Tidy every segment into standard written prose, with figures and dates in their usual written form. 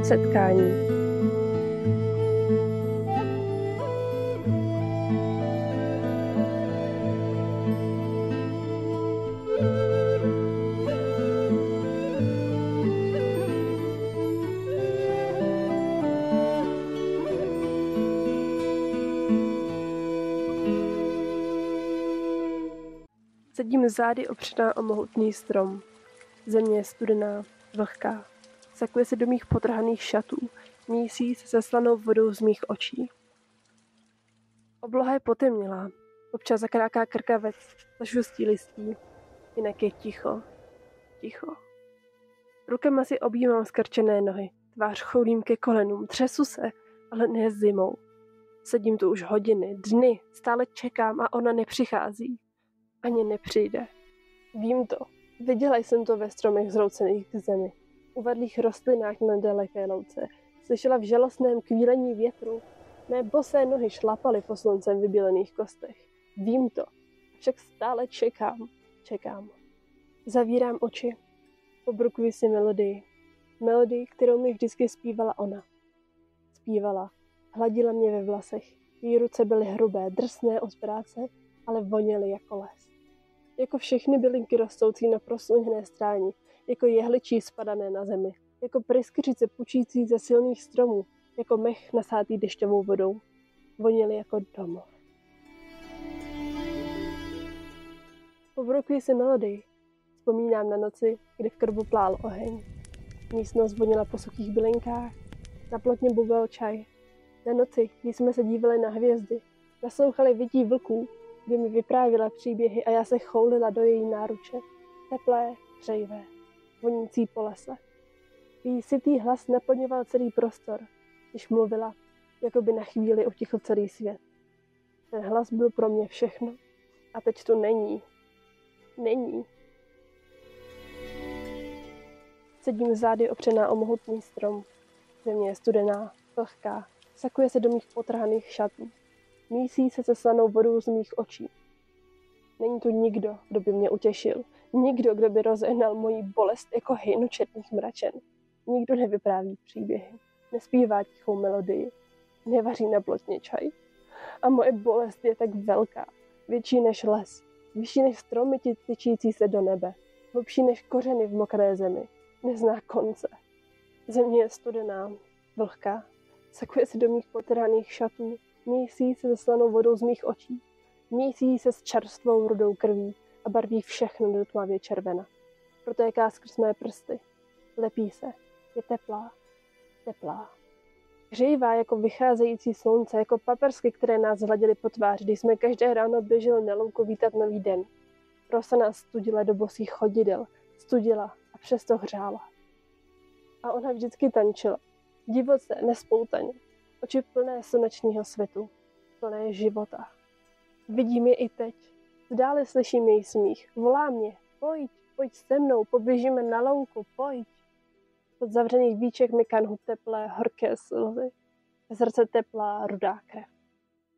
Setkání. Sedím zády opřená o mohutný strom. Země je studená, vlhká. Sakuje se do mých potrhaných šatů, mísí se se slanou vodou z mých očí. Obloha je potemnělá, občas zakráká krkavec, zašustí listí, jinak je ticho, ticho. Rukama si objímám skrčené nohy, tvář choulím ke kolenům, třesu se, ale ne zimou. Sedím tu už hodiny, dny, stále čekám a ona nepřichází. Ani nepřijde. Vím to. Viděla jsem to ve stromech zroucených k zemi, uvadlých rostlinách na daleké louce. Slyšela v žalostném kvílení větru. Mé bosé nohy šlapaly po sluncem vybělených kostech. Vím to. Však stále čekám. Zavírám oči. Pobrukuji si melodii. Melodii, kterou mi vždycky zpívala ona. Zpívala. Hladila mě ve vlasech. Její ruce byly hrubé, drsné od práce, ale voněly jako les. Jako všechny bylinky rostoucí na prosluněné stráni, jako jehličí spadané na zemi, jako pryskyřice pučící ze silných stromů, jako mech nasátý dešťovou vodou. Voněly jako domov. Pobrukuji si melodii. Vzpomínám na noci, kdy v krbu plál oheň. Místnost voněla po suchých bylinkách, na plotně bubel čaj. Na noci, kdy jsme se dívali na hvězdy, naslouchali vytí vlků, kdy mi vyprávěla příběhy a já se choulila do její náruče. Teplé, hřejivé, vonící po lese. Její sytý hlas naplňoval celý prostor, když mluvila, jako by na chvíli utichl celý svět. Ten hlas byl pro mě všechno a teď tu není. Není. Sedím zády opřená o mohutný strom. Země je studená, vlhká, sakuje se do mých potrhaných šatů. Mísí se slanou vodou z mých očí. Není tu nikdo, kdo by mě utěšil. Nikdo, kdo by rozehnal moji bolest jako hynu četných mračen. Nikdo nevypráví příběhy. Nespívá tichou melodii. Nevaří na plotně čaj. A moje bolest je tak velká. Větší než les. Vyšší než stromy tyčící se do nebe. Hlubší než kořeny v mokré zemi. Nezná konce. Země je studená, vlhká. Sakuje se do mých potrhaných šatů. Mísí se se slanou vodou z mých očí. Mísí se s čerstvou rudou krví a barví všechno do tmavě červena. Protéká skrz mé prsty. Lepí se. Je teplá. Teplá. Hřejivá jako vycházející slunce, jako papersky, které nás hladily po tváři, když jsme každé ráno běželi na louku vítat nový den. Rosa nás studila do bosých chodidel. Studila a přesto hřála. A ona vždycky tančila. Divoce, nespoutaně. Oči plné slunečního světu, plné života. Vidím je i teď. Zdále slyším její smích. Volá mě. Pojď se mnou, poběžíme na louku, pojď. Od zavřených víček mi kanhu teplé, horké slzy. V srdce teplá, rudá krev.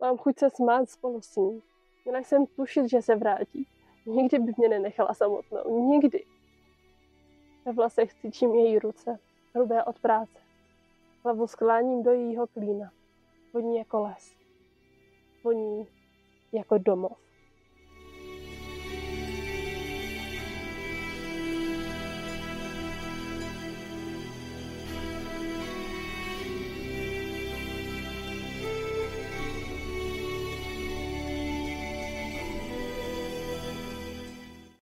Mám chuť se smát spolu s ní. Měla jsem tušit, že se vrátí. Nikdy by mě nenechala samotnou. Nikdy. Ve vlasech cítím její ruce, hrubé od práce. Hlavu skláním do jejího klína. Voní jako les. Voní jako domov.